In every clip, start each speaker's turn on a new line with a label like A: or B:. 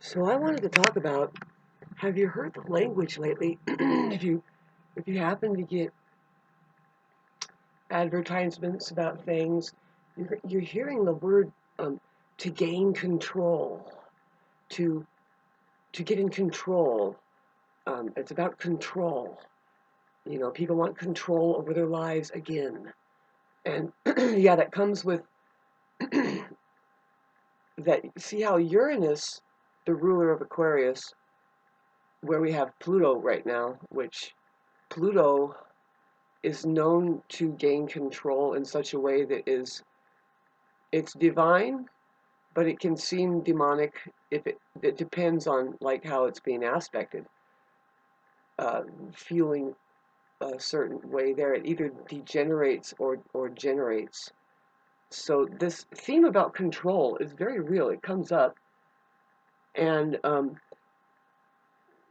A: So I wanted to talk about, have you heard the language lately? If you happen to get advertisements about things, you're hearing the word to gain control, to to get in control. It's about control. You know, people want control over their lives again, and yeah, that comes with that. See how Uranus, the ruler of Aquarius, where we have Pluto right now, which Pluto is known to gain control in such a way that it's divine, but it can seem demonic if it depends on like how it's being aspected. Feeling a certain way there, it either degenerates or generates. So this theme about control is very real. It comes up, and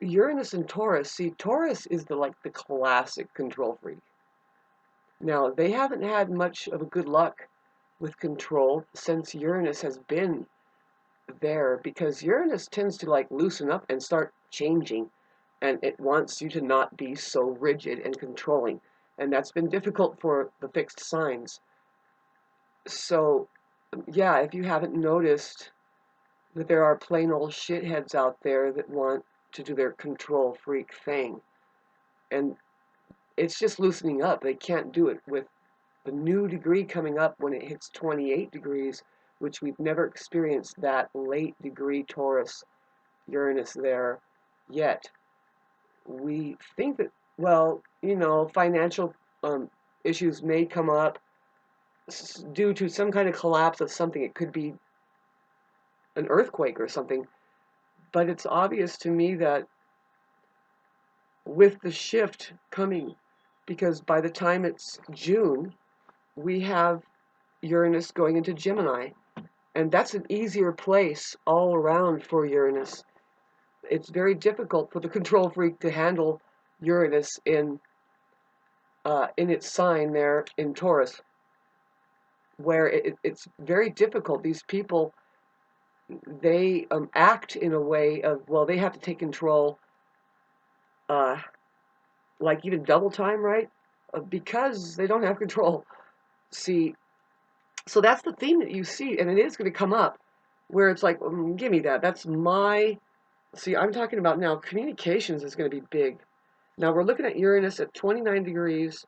A: Uranus and Taurus. See, Taurus is the classic control freak. Now they haven't had much of a good luck with control since Uranus has been there, because Uranus tends to like loosen up and start changing, and it wants you to not be so rigid and controlling, and that's been difficult for the fixed signs. So yeah, if you haven't noticed that there are plain old shitheads out there that want to do their control freak thing, and it's just loosening up. They can't do it with the new degree coming up when it hits 28 degrees, which we've never experienced that late degree Taurus Uranus there yet. We think that, well, financial issues may come up due to some kind of collapse of something. It could be an earthquake or something. But it's obvious to me that with the shift coming, because by the time it's June, we have Uranus going into Gemini. And that's an easier place all around for Uranus. It's very difficult for the control freak to handle Uranus in its sign there in Taurus, where it's very difficult. These people, they act in a way of, well, they have to take control, uh, like even double time, right? Because they don't have control. See, so that's the theme that you see, and it is going to come up, where it's like, give me that. That's my. See, I'm talking about now. Communications is going to be big. Now we're looking at Uranus at 29 degrees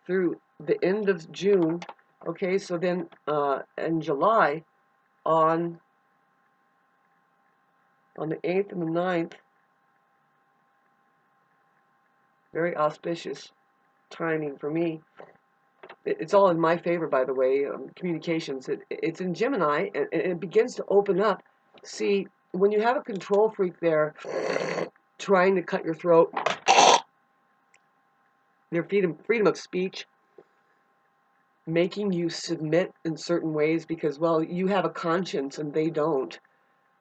A: through the end of June. Okay, so then in July, on the 8th and the 9th, very auspicious timing for me. It's all in my favor, by the way. Communications. It's in Gemini, and it begins to open up. See, when you have a control freak there trying to cut your throat, their freedom of speech, making you submit in certain ways because, well, you have a conscience and they don't,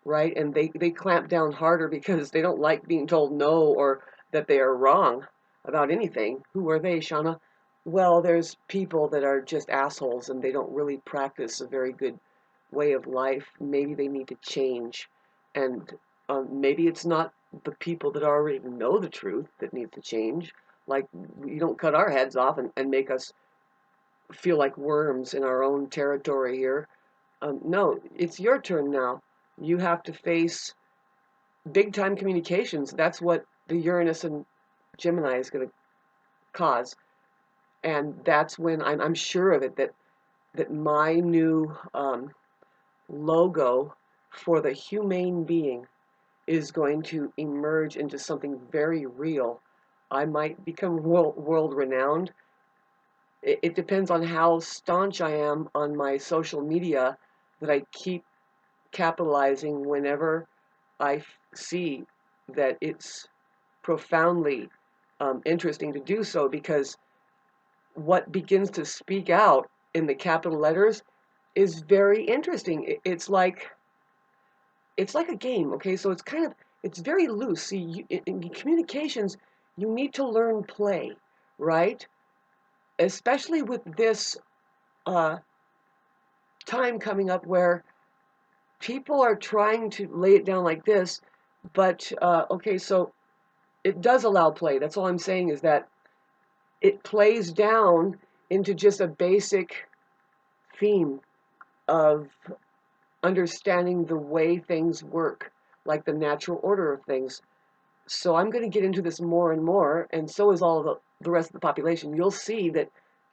A: right? And they clamp down harder because they don't like being told no or that they are wrong about anything. Who are they, Shauna? Well, there's people that are just assholes and they don't really practice a very good way of life. Maybe they need to change. And maybe it's not the people that already know the truth that need to change. Like, you don't cut our heads off and make us feel like worms in our own territory here. No, it's your turn now. You have to face big time communications. That's what the Uranus and Gemini is going to cause. And that's when I'm sure of it, that my new logo for the humane being is going to emerge into something very real. I might become world renowned. It depends on how staunch I am on my social media, that I keep capitalizing whenever I see that it's profoundly interesting to do so, because what begins to speak out in the capital letters is very interesting. It's like a game, okay? So it's very loose. See, in communications, you need to learn play, right? Especially with this uh, time coming up where people are trying to lay it down like this, but okay, so it does allow play. That's all I'm saying is that it plays down into just a basic theme of understanding the way things work, like the natural order of things. So I'm going to get into this more and more, and so is all the rest of the population. You'll see that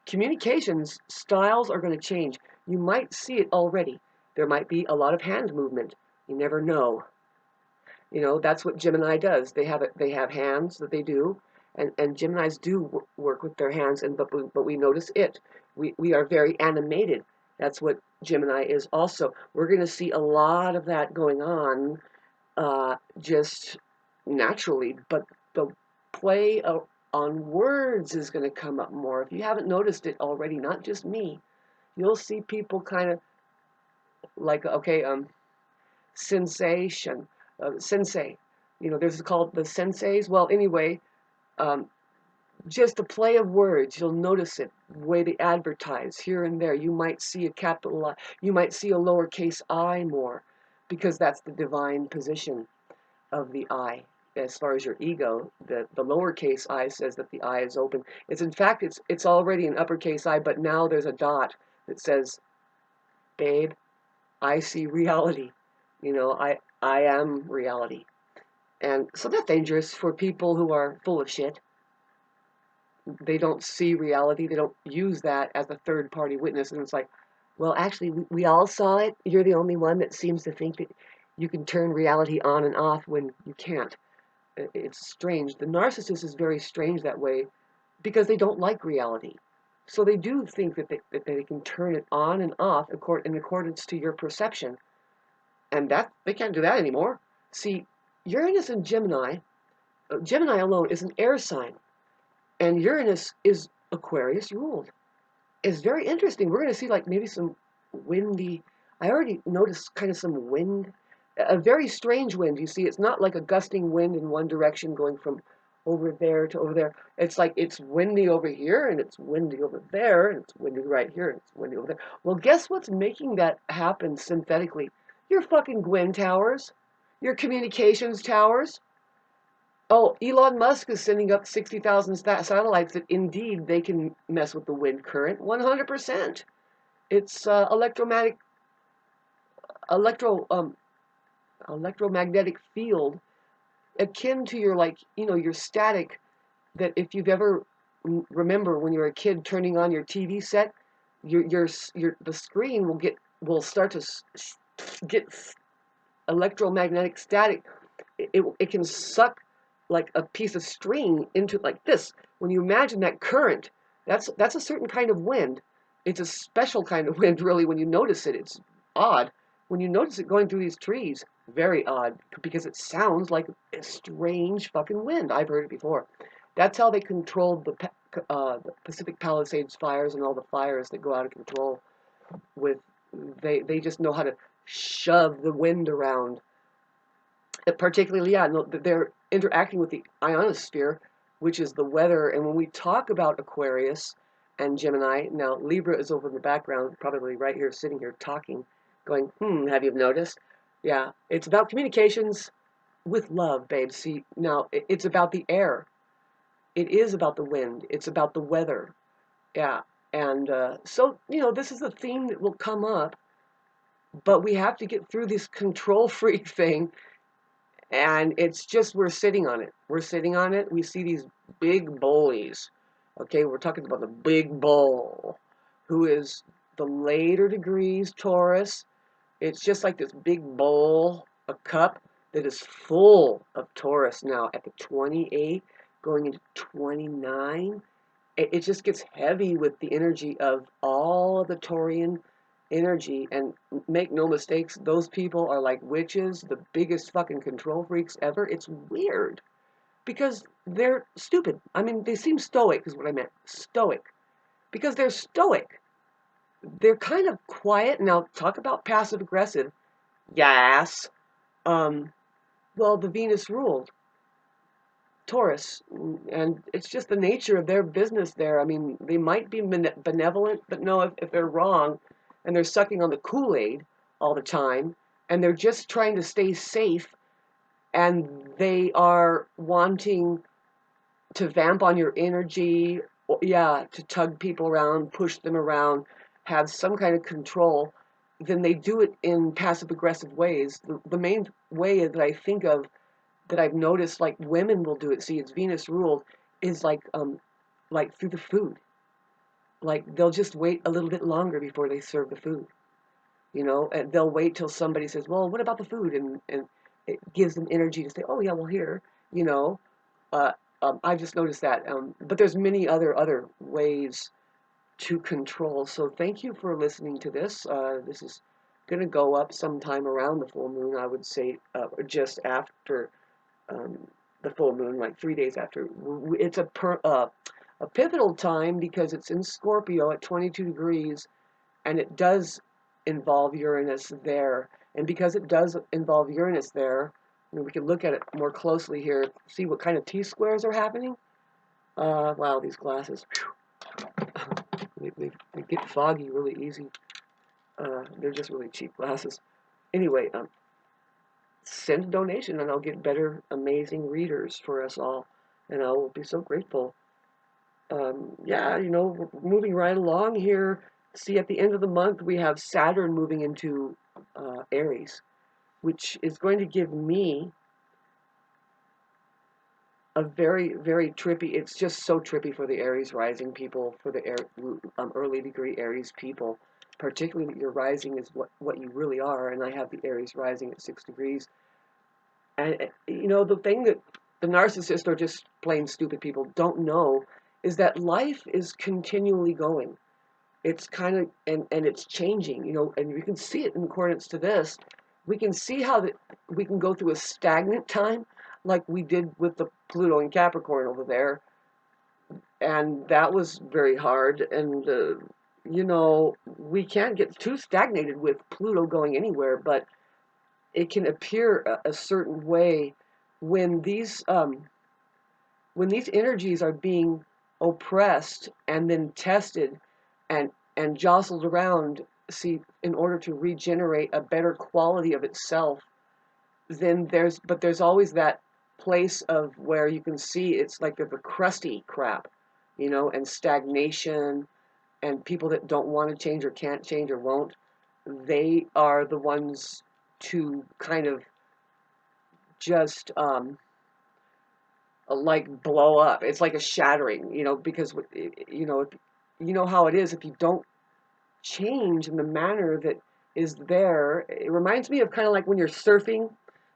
A: communications styles are going to change. You might see it already. There might be a lot of hand movement. You never know. You know, that's what Gemini does. They have hands that they do, and Geminis do work with their hands, and but we notice it. We are very animated. That's what Gemini is also. We're going to see a lot of that going on just naturally, but the play on words is going to come up more. If you haven't noticed it already, not just me, you'll see people kind of like, okay, sensation, sensei. You know, there's called the senseis. Well, anyway, um, just the play of words. You'll notice it. The way they advertise here and there. You might see a capital I. You might see a lowercase I more, because that's the divine position of the I. As far as your ego, the lowercase I says that the I is open. It's in fact it's already an uppercase I, but now there's a dot that says, babe, I see reality. You know, I am reality. And so that's dangerous for people who are full of shit. They don't see reality. They don't use that as a third party witness. And it's like, well, actually, we all saw it. You're the only one that seems to think that you can turn reality on and off when you can't. It's strange. The narcissist is very strange that way because they don't like reality. So they do think that they can turn it on and off in accordance to your perception. And that they can't do that anymore. See, Uranus and Gemini, Gemini alone is an air sign, and Uranus is Aquarius ruled. It's very interesting. We're going to see like maybe some windy. I already noticed kind of some wind, a very strange wind. You see, it's not like a gusting wind in one direction going from over there to over there. It's like it's windy over here and it's windy over there and it's windy right here and it's windy over there. Well, guess what's making that happen synthetically? Your fucking Gwen towers, your communications towers. Oh, Elon Musk is sending up 60,000 satellites that indeed they can mess with the wind current 100%. It's electro electromagnetic field akin to your, like, you know, your static, that if you've ever remember when you were a kid turning on your TV set, your the screen will start to get electromagnetic static. It can suck like a piece of string into like this. When you imagine that current, that's a certain kind of wind. It's a special kind of wind, really. When you notice it, it's odd. When you notice it going through these trees, very odd, because it sounds like a strange fucking wind. I've heard it before. That's how they controlled the Pacific Palisades fires and all the fires that go out of control. With they just know how to shove the wind around. Particularly, yeah, no, they're interacting with the ionosphere, which is the weather. And when we talk about Aquarius and Gemini, now Libra is over in the background, probably right here, sitting here talking, going, have you noticed? Yeah, it's about communications with love, babe. See, now it's about the air. It is about the wind. It's about the weather. Yeah. And so, you know, this is a theme that will come up, but we have to get through this control freak thing. And it's just, we're sitting on it. We're sitting on it. We see these big bullies. Okay, we're talking about the big bull, who is the later degrees Taurus. It's just like this big bowl, a cup that is full of Taurus now at the 28, going into 29. It just gets heavy with the energy of all of the Taurian energy. And make no mistakes, those people are like witches, the biggest fucking control freaks ever. It's weird because they're stupid. I mean, they seem stoic is what I meant. Stoic. Because they're stoic. They're kind of quiet. Now, talk about passive aggressive. Yes. Well, the Venus ruled Taurus, and it's just the nature of their business there. I mean, they might be benevolent, but no, if they're wrong and they're sucking on the Kool-Aid all the time, and they're just trying to stay safe, and they are wanting to vamp on your energy, yeah, to tug people around, push them around, have some kind of control, then they do it in passive aggressive ways. The main way that I think of that I've noticed, like women will do it, see, it's Venus ruled, is like through the food. Like they'll just wait a little bit longer before they serve the food, and they'll wait till somebody says, well, what about the food? And it gives them energy to say, oh yeah, well here, you know. Uh, I've just noticed that. But there's many other ways to control. So thank you for listening to this. This is going to go up sometime around the full moon, I would say, just after um, the full moon, like 3 days after. It's a pivotal time because it's in Scorpio at 22 degrees, and it does involve Uranus there. And because it does involve Uranus there, we can look at it more closely here, see what kind of T-squares are happening. Wow, these glasses, they get foggy really easy. They're just really cheap glasses. Anyway, send a donation and I'll get better, amazing readers for us all. And I will be so grateful. Yeah, we're moving right along here. See, at the end of the month, we have Saturn moving into Aries, which is going to give me a very, very trippy, it's just so trippy for the Aries rising people, for the early degree Aries people, particularly that your rising is what you really are, and I have the Aries rising at 6 degrees. And, the thing that the narcissists or just plain stupid people don't know is that life is continually going. It's kind of, and it's changing, and you can see it in accordance to this. We can see how we can go through a stagnant time, like we did with the Pluto and Capricorn over there, and that was very hard. And we can't get too stagnated with Pluto going anywhere, but it can appear a certain way when these energies are being oppressed and then tested and jostled around, see, in order to regenerate a better quality of itself, then there's always that place of where you can see it's like the crusty crap, and stagnation, and people that don't want to change or can't change or won't, they are the ones to kind of just like blow up. It's like a shattering, because how it is if you don't change in the manner that is there. It reminds me of kind of like when you're surfing.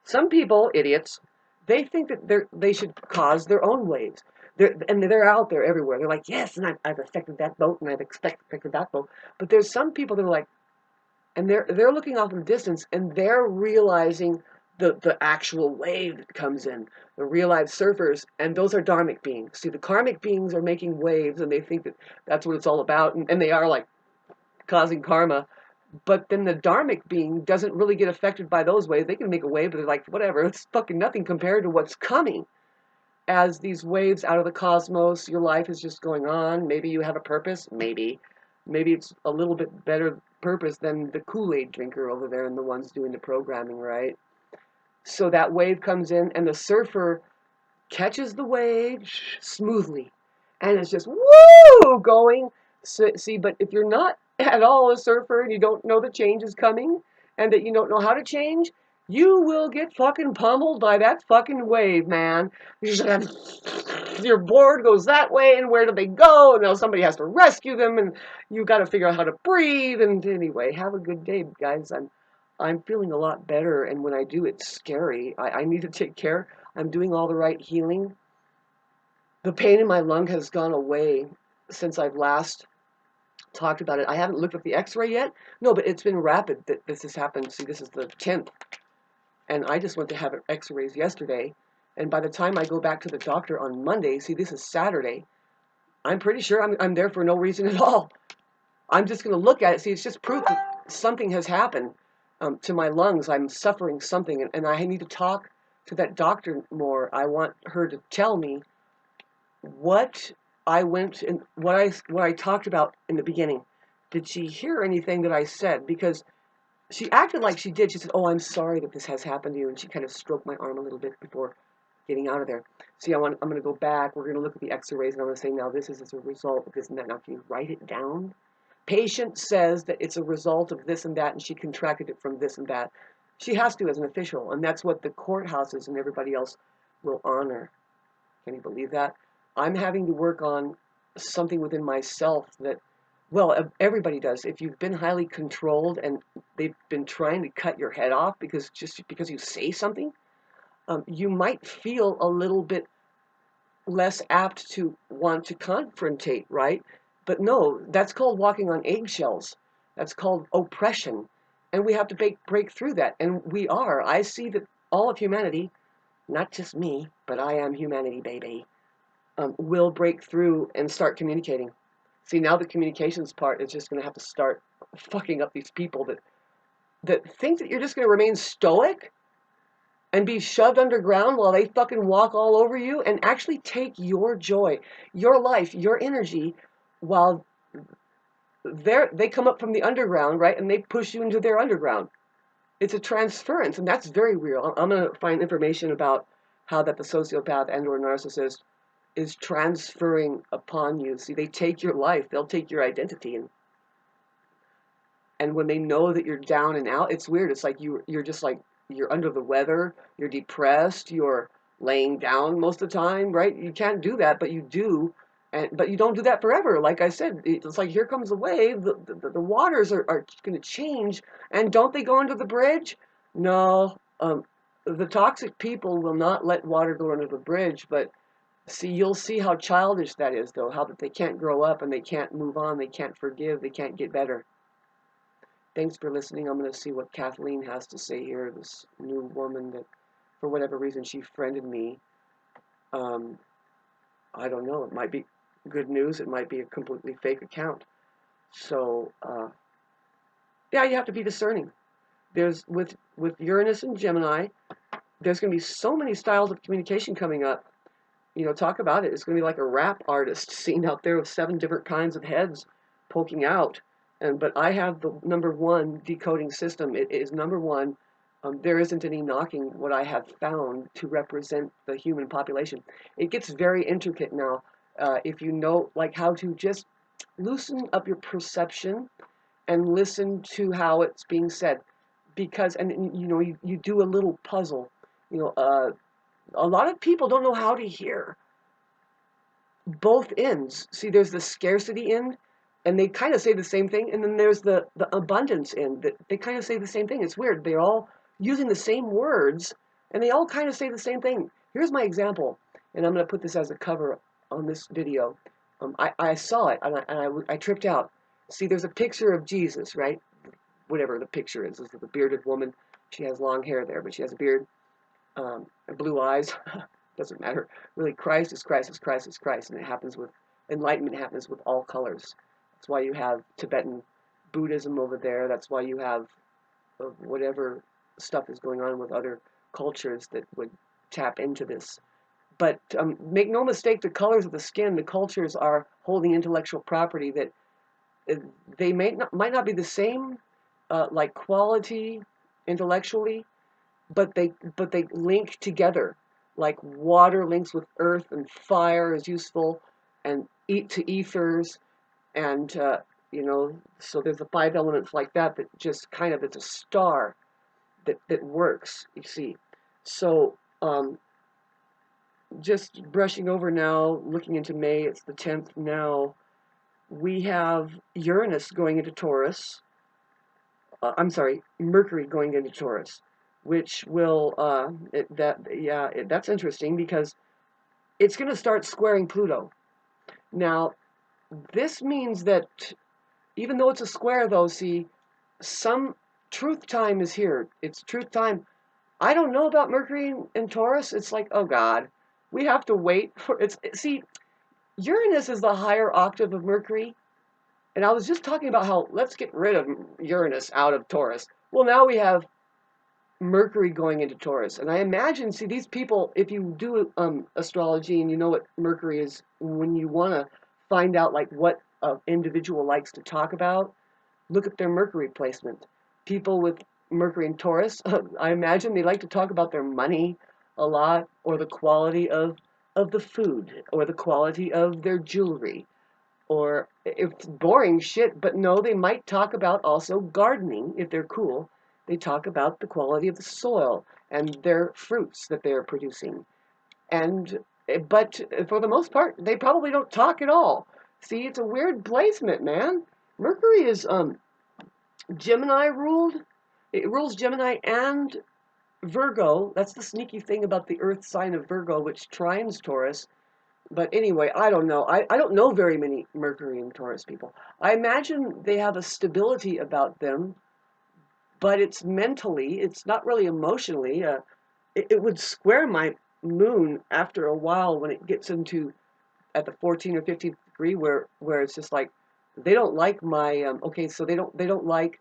A: Some people, idiots, they think that they should cause their own waves. They're out there everywhere. They're like, yes, and I've affected that boat, and I've affected that boat. But there's some people that are like, and they're looking off in the distance, and they're realizing the actual wave that comes in, the real life surfers, and those are dharmic beings. See, the karmic beings are making waves, and they think that that's what it's all about, and they are like causing karma. But then the dharmic being doesn't really get affected by those waves. They can make a wave, but they're like, whatever, it's fucking nothing compared to what's coming. As these waves out of the cosmos, your life is just going on. Maybe you have a purpose. Maybe it's a little bit better purpose than the Kool-Aid drinker over there and the ones doing the programming, right? So that wave comes in, and the surfer catches the wave smoothly, and it's just woo going. So, see, but if you're not at all a surfer and you don't know the change is coming, and that you don't know how to change, you will get fucking pummeled by that fucking wave, man. Your board goes that way, and where do they go? And now somebody has to rescue them, and you got to figure out how to breathe. And anyway, have a good day, guys. I'm feeling a lot better, and when I do, it's scary. I need to take care. I'm doing all the right healing. The pain in my lung has gone away since I've last talked about it. I haven't looked at the x-ray yet. No, but it's been rapid that this has happened. See, this is the 10th, and I just went to have x-rays yesterday, and by the time I go back to the doctor on Monday, see, this is Saturday, I'm pretty sure I'm there for no reason at all. I'm just going to look at it. See, it's just proof that something has happened to my lungs. I'm suffering something, and I need to talk to that doctor more. I want her to tell me what I went and what I talked about in the beginning. Did she hear anything that I said? Because She acted like she did. She said, "Oh, I'm sorry that this has happened to you," and she kind of stroked my arm a little bit before getting out of there. See, I'm going to go back. We're going to look at the X-rays, and I'm going to say, now this is as a result of this and that. Now, can you write it down? Patient says that it's a result of this and that, and she contracted it from this and that. She has to as an official, and that's what the courthouses and everybody else will honor. Can you believe that? I'm having to work on something within myself that, well, everybody does. If you've been highly controlled and they've been trying to cut your head off just because you say something, you might feel a little bit less apt to want to confrontate, right? But no, that's called walking on eggshells. That's called oppression. And we have to break through that. And we are. I see that all of humanity, not just me, but I am humanity, baby, will break through and start communicating. See, now the communications part is just going to have to start fucking up these people that think that you're just going to remain stoic and be shoved underground while they fucking walk all over you and actually take your joy, your life, your energy while they come up from the underground, right? And they push you into their underground. It's a transference, and that's very real. I'm going to find information about how that the sociopath and or narcissist is transferring upon you. See, they take your life, they'll take your identity, and when they know that you're down and out, it's weird. It's like you're just like you're under the weather, you're depressed, you're laying down most of the time, right? You can't do that, but you do, but you don't do that forever. Like I said, it's like here comes a wave. The waters are going to change, and don't they go under the bridge? No, the toxic people will not let water go under the bridge, but see, you'll see how childish that is, though, how that they can't grow up and they can't move on, they can't forgive, they can't get better. Thanks for listening. I'm going to see what Kathleen has to say here, this new woman that, for whatever reason, she friended me. I don't know. It might be good news. It might be a completely fake account. So, yeah, you have to be discerning. There's, with Uranus and Gemini, there's going to be so many styles of communication coming up. You know, talk about it. It's going to be like a rap artist scene out there with 7 different kinds of heads poking out. But I have the #1 decoding system. It is #1. There isn't any knocking what I have found to represent the human population. It gets very intricate now. If you know, like, how to just loosen up your perception and listen to how it's being said, because, and you know, you do a little puzzle. You know, a lot of people don't know how to hear both ends. See, there's the scarcity end, and they kind of say the same thing, and then there's the abundance end that they kind of say the same thing. It's weird. They're all using the same words, and they all kind of say the same thing. Here's my example, and I'm going to put this as a cover on this video. I saw it, and I tripped out. See, there's a picture of Jesus, right? Whatever the picture is the bearded woman. She has long hair there, but she has a beard, and blue eyes. Doesn't matter. Really, Christ is Christ is Christ is Christ. And it happens with, enlightenment happens with all colors. That's why you have Tibetan Buddhism over there. That's why you have whatever stuff is going on with other cultures that would tap into this. But make no mistake, the colors of the skin, the cultures are holding intellectual property that they might not be the same, like quality intellectually, but they link together, like water links with earth, and fire is useful, and eat to ethers, and you know, so there's the 5 elements like that just kind of, it's a star that works, you see. So just brushing over now, looking into May, it's the 10th now. We have Uranus going into Taurus. I'm sorry, Mercury going into Taurus, which will that's interesting because it's going to start squaring Pluto. Now, this means that even though it's a square, though, see, some truth time is here. It's truth time. I don't know about Mercury and Taurus. It's like, oh God, we have to wait for it's. See, Uranus is the higher octave of Mercury. And I was just talking about how let's get rid of Uranus out of Taurus. Well, now we have Mercury going into Taurus. And I imagine, see, these people, if you do astrology and you know what Mercury is, when you want to find out like what an individual likes to talk about, look at their Mercury placement. people with Mercury and Taurus, I imagine they like to talk about their money a lot, or the quality of the food, or the quality of their jewelry, or it's boring shit, but no, they might talk about also gardening if they're cool. They talk about the quality of the soil and their fruits that they're producing. And but for the most part, they probably don't talk at all. See, it's a weird placement, man. Mercury is Gemini ruled. It rules Gemini and Virgo. That's the sneaky thing about the Earth sign of Virgo, which trines Taurus. But anyway, I don't know. I don't know very many Mercury and Taurus people. I imagine they have a stability about them, but it's mentally, it's not really emotionally. It would square my moon after a while when it gets into at the 14th or 15th degree where it's just like they don't like my okay, so they don't like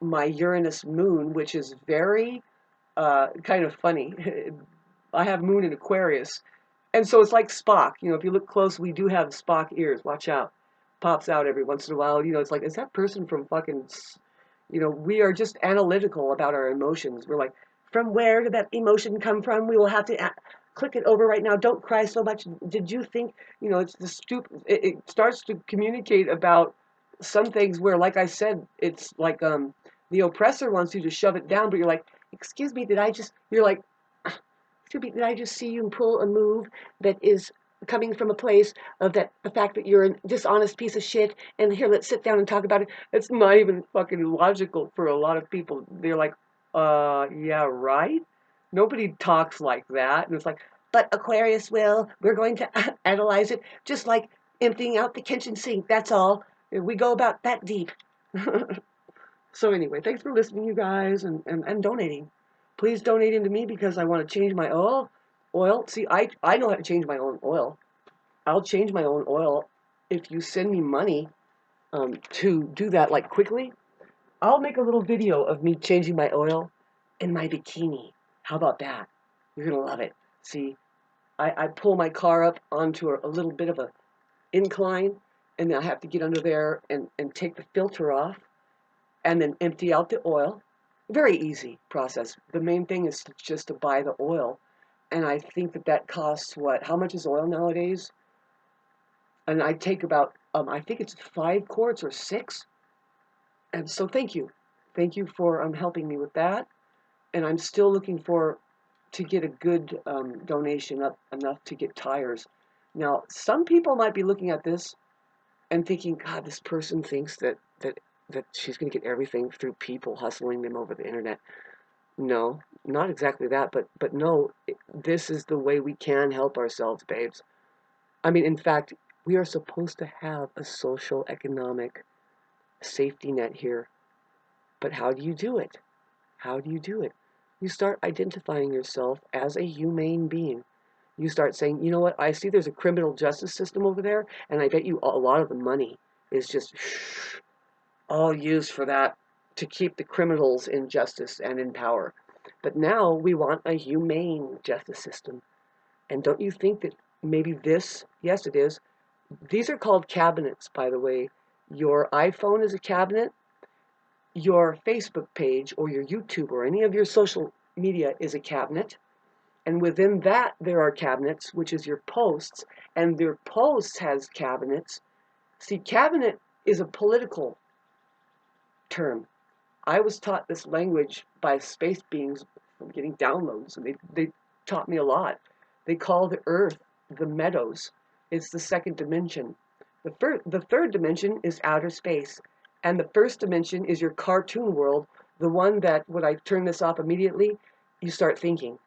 A: my Uranus moon, which is very kind of funny. I have moon in Aquarius, and so it's like Spock. You know, if you look close, we do have Spock ears. Watch out. Pops out every once in a while. You know, it's like, is that person from fucking, you know, we are just analytical about our emotions. We're like, from where did that emotion come from? We will have to click it over right now. Don't cry so much. Did you think, you know, it's the stupid, it starts to communicate about some things where, like I said, it's like, the oppressor wants you to shove it down, but you're like, excuse me, you're like, did I just see you pull a move that is coming from a place of that the fact that you're a dishonest piece of shit, and here, let's sit down and talk about it. It's not even fucking logical for a lot of people. They're like, yeah, right? Nobody talks like that. And it's like, but Aquarius will. We're going to analyze it just like emptying out the kitchen sink. That's all. We go about that deep. So anyway, thanks for listening, you guys, and donating. Please donate into me because I want to change my oil. See, I know how to change my own oil. I'll change my own oil if you send me money to do that like quickly. I'll make a little video of me changing my oil in my bikini. How about that? You're gonna love it. See, I pull my car up onto a little bit of a incline, and then I have to get under there and take the filter off and then empty out the oil. Very easy process. The main thing is just to buy the oil. And I think that costs what? How much is oil nowadays? And I take about, I think it's 5 quarts or 6. And so thank you. Thank you for helping me with that. And I'm still looking to get a good donation up enough to get tires. Now, some people might be looking at this and thinking, God, this person thinks that she's going to get everything through people hustling them over the internet. No, not exactly that, but no, this is the way we can help ourselves, babes. I mean, in fact, we are supposed to have a social economic safety net here. But how do you do it? How do you do it? You start identifying yourself as a humane being. You start saying, you know what, I see there's a criminal justice system over there, and I bet you a lot of the money is just all used for that, to keep the criminals in justice and in power. But now we want a humane justice system. And don't you think that maybe this, yes it is, these are called cabinets, by the way. Your iPhone is a cabinet, your Facebook page or your YouTube or any of your social media is a cabinet. And within that, there are cabinets, which is your posts, and your posts has cabinets. See, cabinet is a political term. I was taught this language by space beings from getting downloads, and they taught me a lot. They call the Earth the meadows. It's the second dimension. The third dimension is outer space, and the first dimension is your cartoon world, the one that when I turn this off immediately, you start thinking.